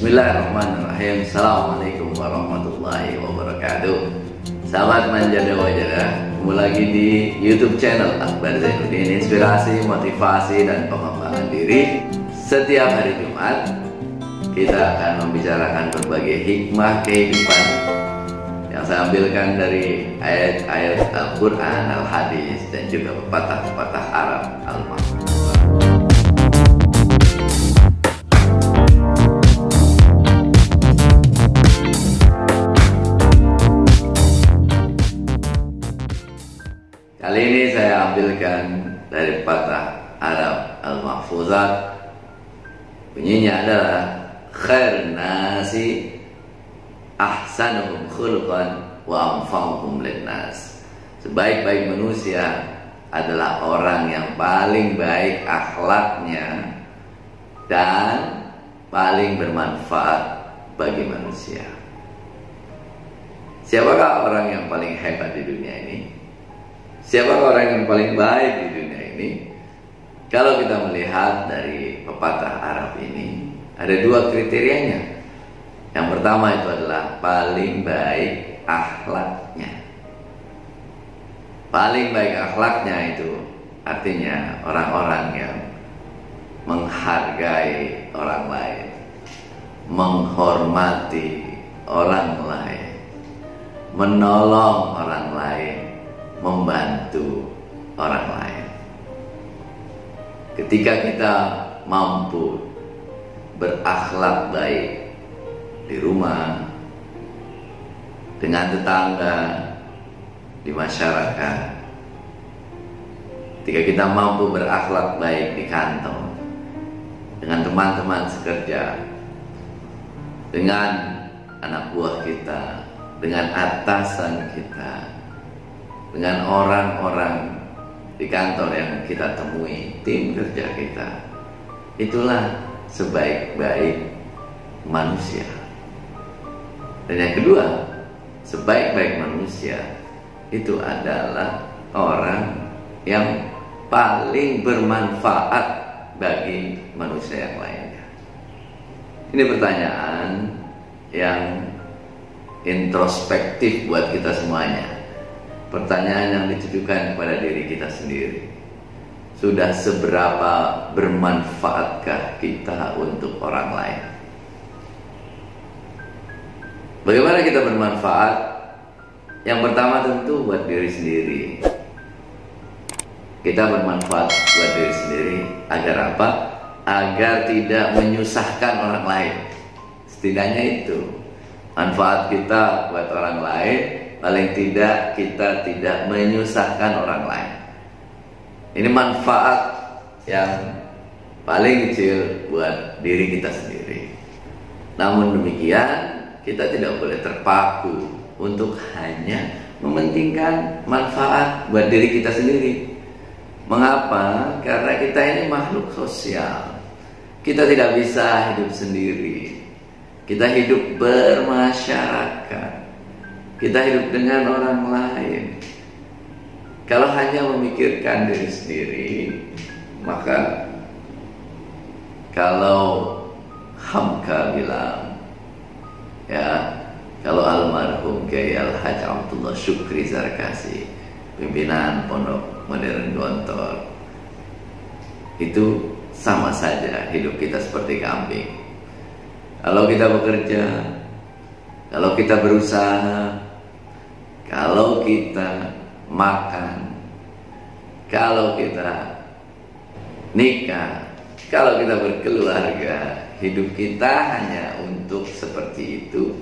Bismillahirrahmanirrahim. Assalamualaikum warahmatullahi wabarakatuh. Sahabat manja dan wajah, ketemu lagi di YouTube channel Akbar Zainuddin, inspirasi, motivasi, dan pengembangan diri. Setiap hari Jumat kita akan membicarakan berbagai hikmah kehidupan yang saya ambilkan dari ayat-ayat Al-Quran, Al-Hadis, dan juga pepatah-pepatah Arab Al-Mahfuz. Kali ini saya ambilkan dari pepatah Arab Al-Mahfuzat. Bunyinya adalah khairun nasi ahsanuhum khuluqan wa anfa'uhum linnas. Sebaik-baik manusia adalah orang yang paling baik akhlaknya dan paling bermanfaat bagi manusia. Siapakah orang yang paling hebat di dunia ini? Siapakah orang yang paling baik di dunia ini? Kalau kita melihat dari pepatah Arab ini, ada dua kriterianya. Yang pertama itu adalah paling baik akhlaknya. Paling baik akhlaknya itu artinya orang-orang yang menghargai orang lain, menghormati orang lain, menolong orang lain, membantu orang lain. Ketika kita mampu berakhlak baik di rumah, dengan tetangga, di masyarakat, ketika kita mampu berakhlak baik di kantor, dengan teman-teman sekerja, dengan anak buah kita, dengan atasan kita, dengan orang-orang di kantor yang kita temui, tim kerja kita, itulah sebaik-baik manusia. Dan yang kedua, sebaik-baik manusia itu adalah orang yang paling bermanfaat bagi manusia yang lainnya. Ini pertanyaan yang introspektif buat kita semuanya. Pertanyaan yang ditujukan kepada diri kita sendiri. Sudah seberapa bermanfaatkah kita untuk orang lain? Bagaimana kita bermanfaat? Yang pertama tentu buat diri sendiri. Kita bermanfaat buat diri sendiri agar apa? Agar tidak menyusahkan orang lain. Setidaknya itu. Manfaat kita buat orang lain, paling tidak kita tidak menyusahkan orang lain. Ini manfaat yang paling kecil buat diri kita sendiri. Namun demikian, kita tidak boleh terpaku untuk hanya mementingkan manfaat buat diri kita sendiri. Mengapa? Karena kita ini makhluk sosial. Kita tidak bisa hidup sendiri. Kita hidup bermasyarakat. Kita hidup dengan orang lain. Kalau hanya memikirkan diri sendiri, maka kalau Hamka bilang, ya, kalau almarhum Kiai Al-Hajj Abdullah Syukri Zarkasi, pimpinan Pondok Modern Gontor, itu sama saja hidup kita seperti kambing. Kalau kita bekerja, kalau kita berusaha, kalau kita makan, kalau kita nikah, kalau kita berkeluarga, hidup kita hanya untuk seperti itu.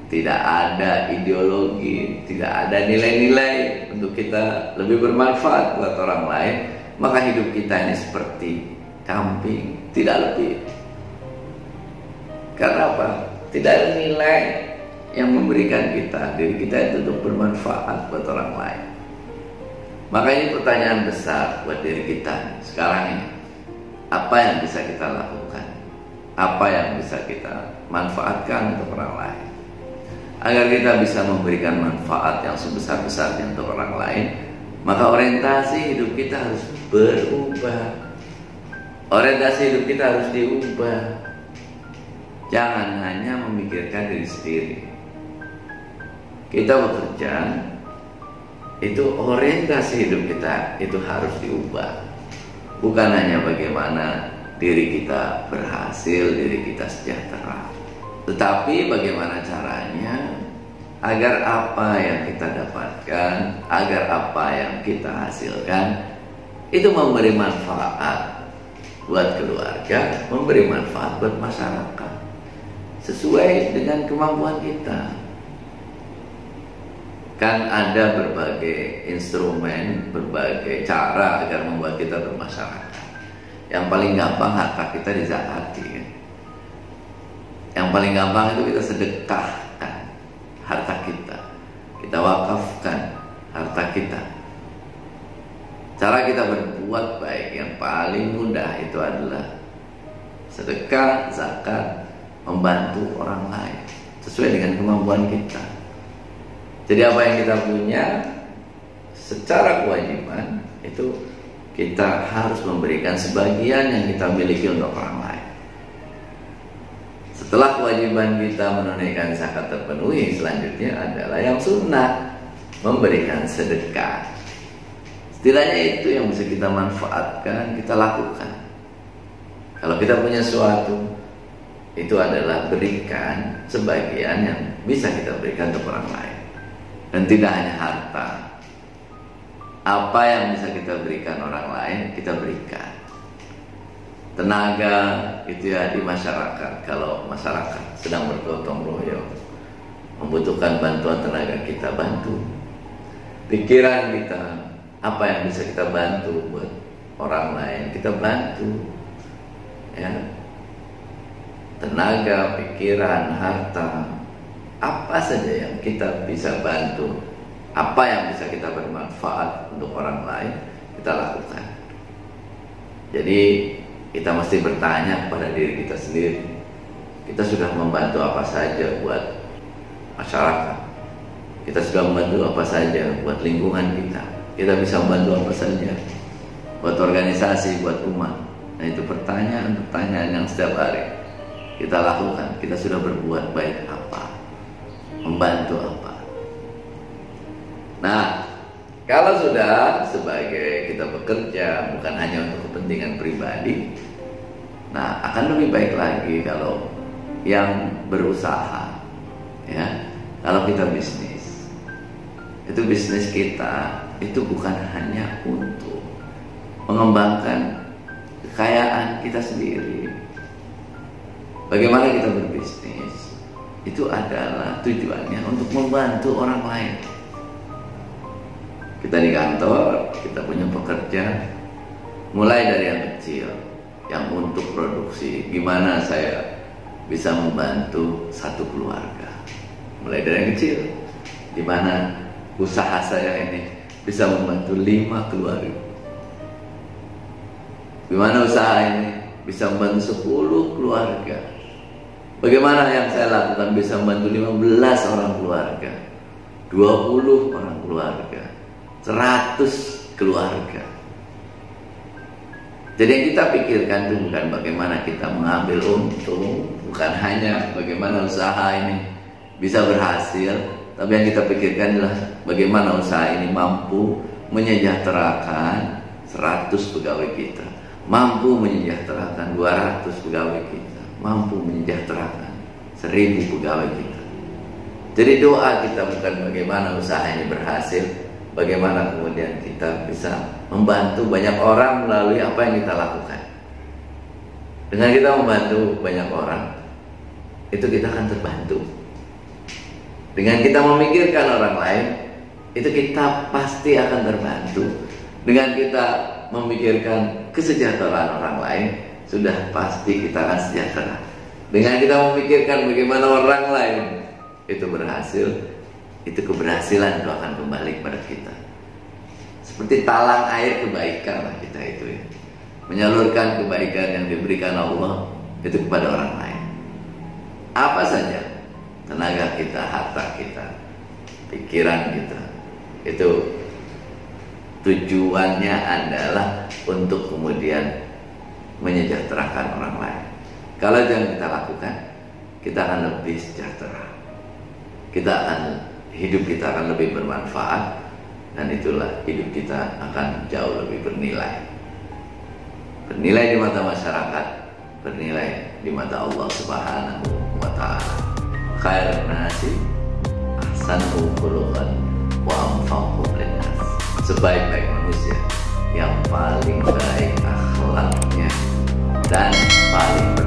Tidak ada ideologi, tidak ada nilai-nilai untuk kita lebih bermanfaat buat orang lain. Maka hidup kita ini seperti kambing, tidak lebih. Karena apa? Tidak ada nilai yang memberikan kita, diri kita itu untuk bermanfaat buat orang lain. Maka ini pertanyaan besar buat diri kita sekarang ini. Apa yang bisa kita lakukan? Apa yang bisa kita manfaatkan untuk orang lain? Agar kita bisa memberikan manfaat yang sebesar-besarnya untuk orang lain, maka orientasi hidup kita harus berubah. Orientasi hidup kita harus diubah. Jangan hanya memikirkan diri sendiri. Kita bekerja, itu orientasi hidup kita itu harus diubah. Bukan hanya bagaimana diri kita berhasil, diri kita sejahtera, tetapi bagaimana caranya agar apa yang kita dapatkan, agar apa yang kita hasilkan itu memberi manfaat buat keluarga, memberi manfaat buat masyarakat, sesuai dengan kemampuan kita. Kan ada berbagai instrumen, berbagai cara agar membuat kita bermasyarakat. Yang paling gampang harta kita dizakati, kan? Yang paling gampang itu kita sedekahkan harta kita, kita wakafkan harta kita. Cara kita berbuat baik yang paling mudah itu adalah sedekah, zakat, membantu orang lain sesuai dengan kemampuan kita. Jadi apa yang kita punya secara kewajiban itu kita harus memberikan sebagian yang kita miliki untuk orang lain. Setelah kewajiban kita menunaikan zakat terpenuhi, selanjutnya adalah yang sunnah, memberikan sedekah. Setidaknya itu yang bisa kita manfaatkan, kita lakukan. Kalau kita punya sesuatu, itu adalah berikan sebagian yang bisa kita berikan untuk orang lain. Dan tidak hanya harta. Apa yang bisa kita berikan orang lain, kita berikan. Tenaga itu ya di masyarakat. Kalau masyarakat sedang bergotong royong, membutuhkan bantuan tenaga, kita bantu. Pikiran kita, apa yang bisa kita bantu buat orang lain, kita bantu. Ya. Tenaga, pikiran, harta, apa saja yang kita bisa bantu, apa yang bisa kita bermanfaat untuk orang lain, kita lakukan. Jadi kita mesti bertanya kepada diri kita sendiri, kita sudah membantu apa saja buat masyarakat, kita sudah membantu apa saja buat lingkungan kita bisa membantu apa saja buat organisasi, buat umat. Nah, itu pertanyaan yang setiap hari kita lakukan. Kita sudah berbuat baik apa, membantu apa. Nah, kalau sudah sebagai kita bekerja bukan hanya untuk kepentingan pribadi, nah akan lebih baik lagi kalau yang berusaha, ya, kalau kita bisnis, itu bisnis kita itu bukan hanya untuk mengembangkan kekayaan kita sendiri. Bagaimana kita berbisnis itu adalah tujuannya untuk membantu orang lain. Kita di kantor, kita punya pekerja, mulai dari yang kecil, yang untuk produksi, gimana saya bisa membantu satu keluarga. Mulai dari yang kecil, gimana usaha saya ini bisa membantu 5 keluarga. Gimana usaha ini bisa membantu 10 keluarga. Bagaimana yang saya lakukan bisa membantu 15 orang keluarga, 20 orang keluarga, 100 keluarga. Jadi yang kita pikirkan itu bukan bagaimana kita mengambil untung, bukan hanya bagaimana usaha ini bisa berhasil, tapi yang kita pikirkan adalah bagaimana usaha ini mampu menyejahterakan 100 pegawai kita, mampu menyejahterakan 200 pegawai kita, mampu menyejahterakan 1000 pegawai kita. Jadi doa kita bukan bagaimana usaha ini berhasil, bagaimana kemudian kita bisa membantu banyak orang melalui apa yang kita lakukan. Dengan kita membantu banyak orang, itu kita akan terbantu. Dengan kita memikirkan orang lain, itu kita pasti akan terbantu. Dengan kita memikirkan kesejahteraan orang lain, sudah pasti kita akan sejahtera. Dengan kita memikirkan bagaimana orang lain itu berhasil, itu keberhasilan itu akan kembali kepada kita. Seperti talang air kebaikan lah kita itu ya. Menyalurkan kebaikan yang diberikan Allah itu kepada orang lain. Apa saja, tenaga kita, harta kita, pikiran kita, itu tujuannya adalah untuk kemudian menyejahterakan orang lain. Kalau yang kita lakukan, kita akan lebih sejahtera. Hidup kita akan lebih bermanfaat, dan itulah hidup kita akan jauh lebih bernilai. Bernilai di mata masyarakat, bernilai di mata Allah Subhanahu wa Ta'ala. Khairun nasi ahsanuhum khuluqan wa anfa'uhum linnas. Sebaik-baik manusia yang paling baik akhlaknya dan paling